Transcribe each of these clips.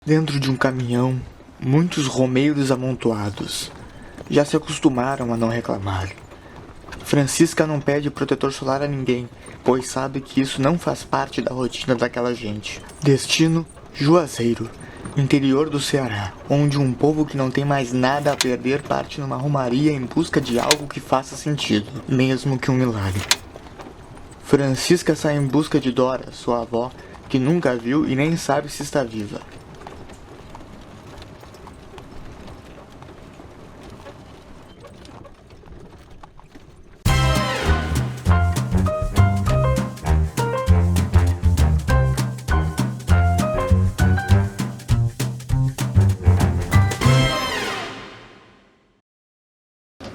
Dentro de um caminhão, muitos romeiros amontoados. Já se acostumaram a não reclamar. Francisca não pede protetor solar a ninguém, pois sabe que isso não faz parte da rotina daquela gente. Destino: Juazeiro, interior do Ceará, onde um povo que não tem mais nada a perder parte numa romaria em busca de algo que faça sentido, mesmo que um milagre. Francisca sai em busca de Dora, sua avó, que nunca viu e nem sabe se está viva.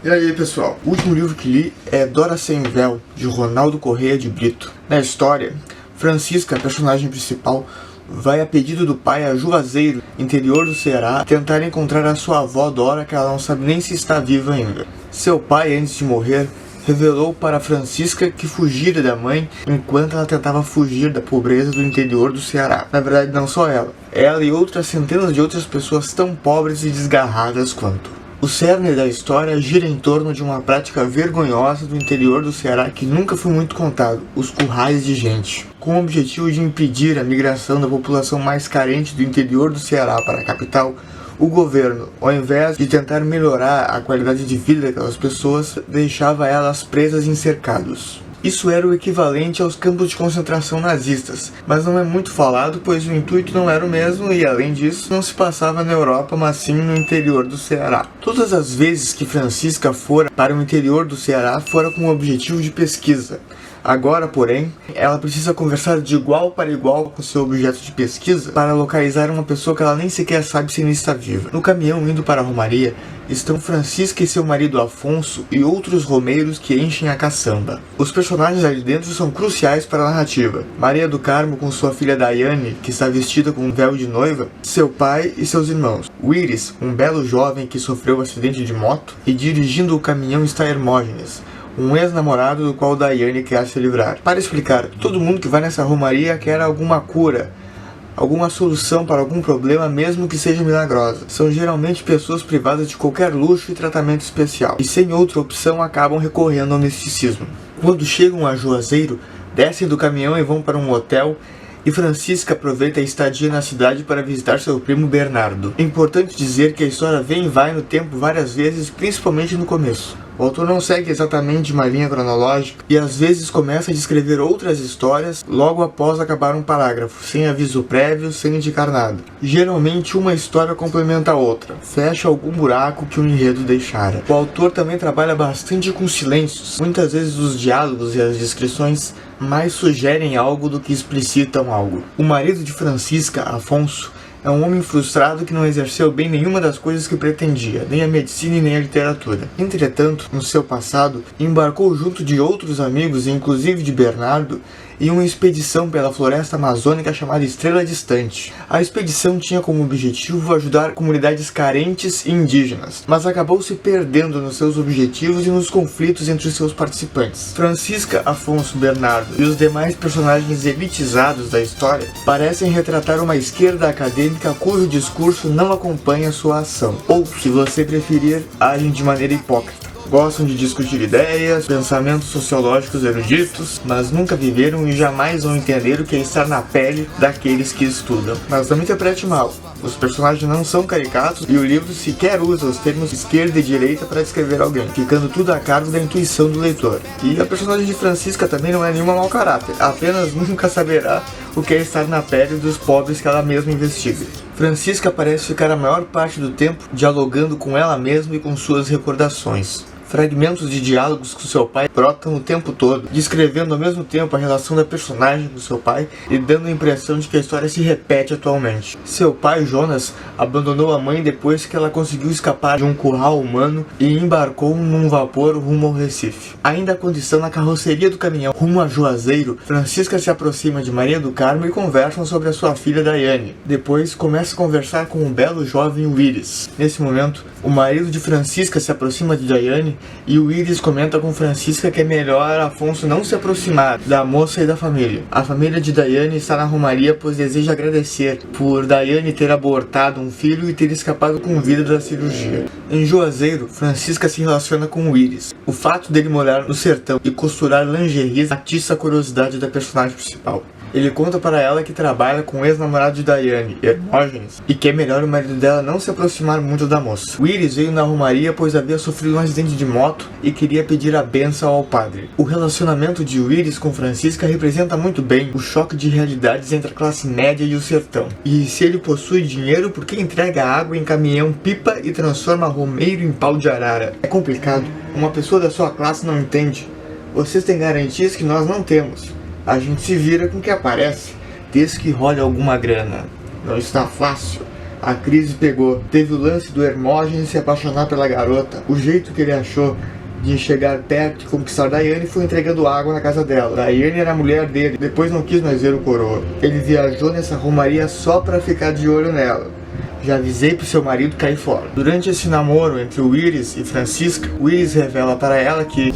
E aí pessoal, o último livro que li é Dora Sem Véu, de Ronaldo Correia de Brito. Na história, Francisca, a personagem principal, vai a pedido do pai a Juazeiro, interior do Ceará, tentar encontrar a sua avó Dora, que ela não sabe nem se está viva ainda. Seu pai, antes de morrer, revelou para Francisca que fugira da mãe enquanto ela tentava fugir da pobreza do interior do Ceará. Na verdade, não só ela e outras centenas de outras pessoas tão pobres e desgarradas quanto. O cerne da história gira em torno de uma prática vergonhosa do interior do Ceará que nunca foi muito contado: os currais de gente. Com o objetivo de impedir a migração da população mais carente do interior do Ceará para a capital, o governo, ao invés de tentar melhorar a qualidade de vida daquelas pessoas, deixava elas presas em cercados. Isso era o equivalente aos campos de concentração nazistas, mas não é muito falado, pois o intuito não era o mesmo e, além disso, não se passava na Europa, mas sim no interior do Ceará. Todas as vezes que Francisca fora para o interior do Ceará, fora com o objetivo de pesquisa. Agora, porém, ela precisa conversar de igual para igual com seu objeto de pesquisa para localizar uma pessoa que ela nem sequer sabe se ainda está viva. No caminhão indo para a romaria, estão Francisca e seu marido Afonso e outros romeiros que enchem a caçamba. Os personagens ali dentro são cruciais para a narrativa. Maria do Carmo com sua filha Daiane, que está vestida com um véu de noiva, seu pai e seus irmãos. O Íris, um belo jovem que sofreu um acidente de moto, e dirigindo o caminhão está Hermógenes, um ex-namorado do qual Daiane quer se livrar. Para explicar, todo mundo que vai nessa romaria quer alguma cura, alguma solução para algum problema, mesmo que seja milagrosa. São geralmente pessoas privadas de qualquer luxo e tratamento especial, e sem outra opção acabam recorrendo ao misticismo. Quando chegam a Juazeiro, descem do caminhão e vão para um hotel, e Francisca aproveita a estadia na cidade para visitar seu primo Bernardo. É importante dizer que a história vem e vai no tempo várias vezes, principalmente no começo. O autor não segue exatamente uma linha cronológica e às vezes começa a descrever outras histórias logo após acabar um parágrafo, sem aviso prévio, sem indicar nada. Geralmente uma história complementa a outra, fecha algum buraco que o enredo deixara. O autor também trabalha bastante com silêncios. Muitas vezes os diálogos e as descrições mais sugerem algo do que explicitam algo. O marido de Francisca, Afonso, é um homem frustrado que não exerceu bem nenhuma das coisas que pretendia, nem a medicina e nem a literatura. Entretanto, no seu passado, embarcou junto de outros amigos, inclusive de Bernardo, em uma expedição pela floresta amazônica chamada Estrela Distante. A expedição tinha como objetivo ajudar comunidades carentes e indígenas, mas acabou se perdendo nos seus objetivos e nos conflitos entre os seus participantes. Francisca, Afonso, Bernardo e os demais personagens elitizados da história parecem retratar uma esquerda acadêmica cujo discurso não acompanha sua ação, ou, se você preferir, agem de maneira hipócrita. Gostam de discutir ideias, pensamentos sociológicos eruditos, mas nunca viveram e jamais vão entender o que é estar na pele daqueles que estudam. Mas não me interprete mal, os personagens não são caricatos e o livro sequer usa os termos esquerda e direita para descrever alguém, ficando tudo a cargo da intuição do leitor. E a personagem de Francisca também não é nenhuma mau caráter, apenas nunca saberá o que é estar na pele dos pobres que ela mesma investiga. Francisca parece ficar a maior parte do tempo dialogando com ela mesma e com suas recordações. Fragmentos de diálogos com seu pai brotam o tempo todo, descrevendo ao mesmo tempo a relação da personagem com seu pai e dando a impressão de que a história se repete atualmente. Seu pai, Jonas, abandonou a mãe depois que ela conseguiu escapar de um curral humano e embarcou num vapor rumo ao Recife. Ainda quando estão na carroceria do caminhão rumo a Juazeiro, Francisca se aproxima de Maria do Carmo e conversam sobre a sua filha Daiane. Depois começa a conversar com o belo jovem Íris. Nesse momento, o marido de Francisca se aproxima de Daiane Daiane e o Iris comenta com Francisca que é melhor Afonso não se aproximar da moça e da família. A família de Daiane está na romaria pois deseja agradecer por Daiane ter abortado um filho e ter escapado com vida da cirurgia. Em Juazeiro, Francisca se relaciona com o Iris. O fato dele morar no sertão e costurar lingeries atiça a curiosidade da personagem principal. Ele conta para ela que trabalha com o ex-namorado de Daiane, Hermógenes, e que é melhor o marido dela não se aproximar muito da moça. O Iris veio na romaria pois havia sofrido um acidente de moto e queria pedir a bênção ao padre. O relacionamento de Iris com Francisca representa muito bem o choque de realidades entre a classe média e o sertão. E se ele possui dinheiro, por que entrega água em caminhão-pipa e transforma Romeiro em pau de arara? É complicado. Uma pessoa da sua classe não entende. Vocês têm garantias que nós não temos. A gente se vira com o que aparece, desde que role alguma grana. Não está fácil. A crise pegou. Teve o lance do Hermógenes se apaixonar pela garota. O jeito que ele achou de chegar perto e conquistar Daiane foi entregando água na casa dela. Daiane era a mulher dele, depois não quis mais ver o coroa. Ele viajou nessa romaria só pra ficar de olho nela. Já avisei pro seu marido cair fora. Durante esse namoro entre o Iris e Francisca, o Iris revela para ela que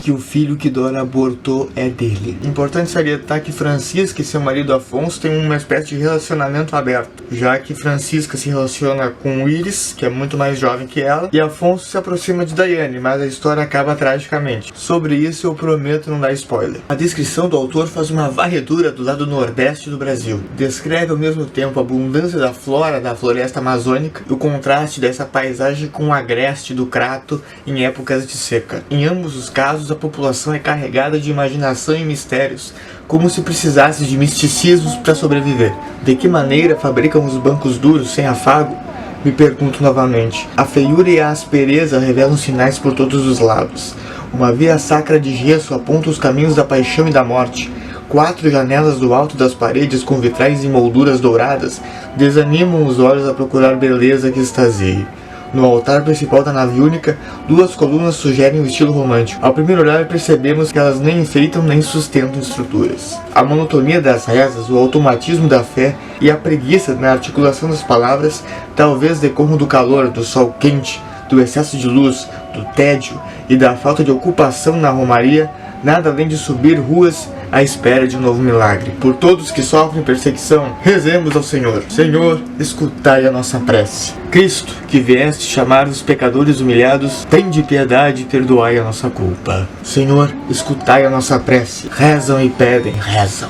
o filho que Dora abortou é dele. Importante salientar que Francisca e seu marido Afonso têm uma espécie de relacionamento aberto, já que Francisca se relaciona com o Iris, que é muito mais jovem que ela, e Afonso se aproxima de Daiane, mas a história acaba tragicamente. Sobre isso eu prometo não dar spoiler. A descrição do autor faz uma varredura do lado nordeste do Brasil. Descreve ao mesmo tempo a abundância da flora da floresta amazônica e o contraste dessa paisagem com o agreste do Crato em épocas de seca. Em ambos os casos, a população é carregada de imaginação e mistérios, como se precisasse de misticismos para sobreviver. De que maneira fabricam os bancos duros sem afago? Me pergunto novamente. A feiura e a aspereza revelam sinais por todos os lados. Uma via sacra de gesso aponta os caminhos da paixão e da morte. 4 janelas do alto das paredes com vitrais e molduras douradas desanimam os olhos a procurar beleza que extasie. No altar principal da nave única, 2 colunas sugerem o estilo romântico. Ao primeiro olhar percebemos que elas nem enfeitam nem sustentam estruturas. A monotonia das rezas, o automatismo da fé e a preguiça na articulação das palavras talvez decorram do calor, do sol quente, do excesso de luz, do tédio e da falta de ocupação na romaria, nada além de subir ruas à espera de um novo milagre. Por todos que sofrem perseguição, rezemos ao Senhor. Senhor, escutai a nossa prece. Cristo, que vieste chamar os pecadores humilhados, tende piedade e perdoai a nossa culpa. Senhor, escutai a nossa prece. Rezam e pedem, rezam.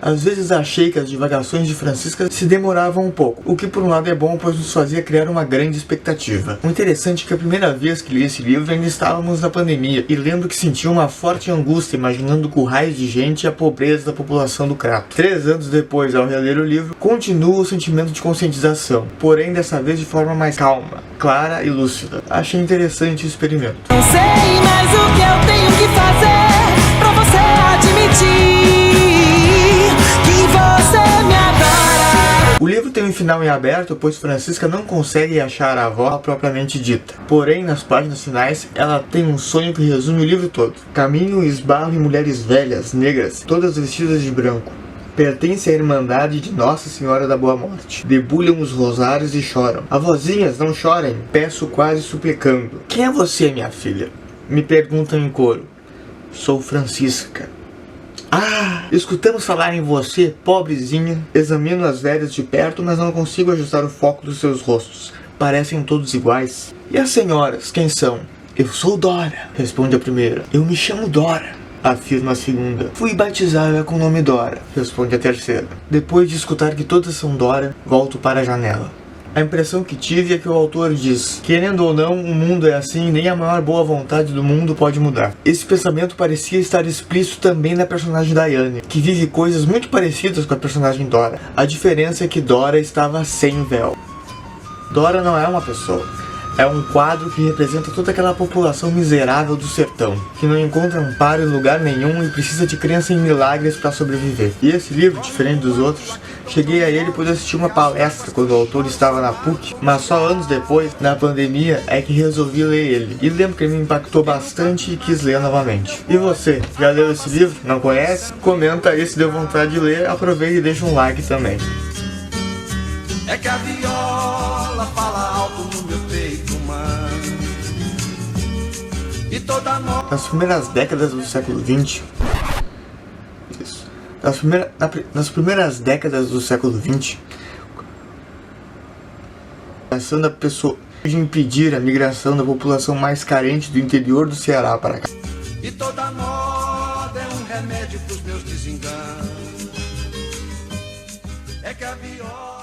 Às vezes achei que as divagações de Francisca se demoravam um pouco, o que por um lado é bom, pois nos fazia criar uma grande expectativa. O interessante é que a primeira vez que li esse livro ainda estávamos na pandemia, e lembro que sentia uma forte angústia imaginando currais de gente e a pobreza da população do Crato. 3 anos depois, ao reler o livro, continua o sentimento de conscientização, porém dessa vez de forma mais calma, clara e lúcida. Achei interessante o experimento. Não sei mais o que eu tenho que fazer pra você admitir. O livro tem um final em aberto, pois Francisca não consegue achar a avó propriamente dita. Porém, nas páginas finais, ela tem um sonho que resume o livro todo. Caminho e esbarro em mulheres velhas, negras, todas vestidas de branco. Pertence à Irmandade de Nossa Senhora da Boa Morte. Debulham os rosários e choram. Avózinhas, não chorem, peço quase suplicando. Quem é você, minha filha? Me perguntam em coro. Sou Francisca. Ah, escutamos falar em você, pobrezinha. Examino as velhas de perto, mas não consigo ajustar o foco dos seus rostos. Parecem todos iguais. E as senhoras, quem são? Eu sou Dora, responde a primeira. Eu me chamo Dora, afirma a segunda. Fui batizada com o nome Dora, responde a terceira. Depois de escutar que todas são Dora, volto para a janela. A impressão que tive é que o autor diz: querendo ou não, o mundo é assim e nem a maior boa vontade do mundo pode mudar. Esse pensamento parecia estar explícito também na personagem Daiane, que vive coisas muito parecidas com a personagem Dora. A diferença é que Dora estava sem véu. Dora não é uma pessoa. É um quadro que representa toda aquela população miserável do sertão, que não encontra amparo em lugar nenhum e precisa de crença em milagres para sobreviver. E esse livro, diferente dos outros, cheguei a ele pois assisti uma palestra quando o autor estava na PUC, mas só anos depois, na pandemia, é que resolvi ler ele. E lembro que ele me impactou bastante e quis ler novamente. E você, já leu esse livro? Não conhece? Comenta aí se deu vontade de ler, aproveita e deixa um like também. É que a viola fala alto no meu peito. Nas primeiras décadas do século XX, nas primeiras décadas do século XX, a da pessoa de impedir a migração da população mais carente do interior do Ceará para cá. E toda moda é um remédio pros meus desenganos. É que a viola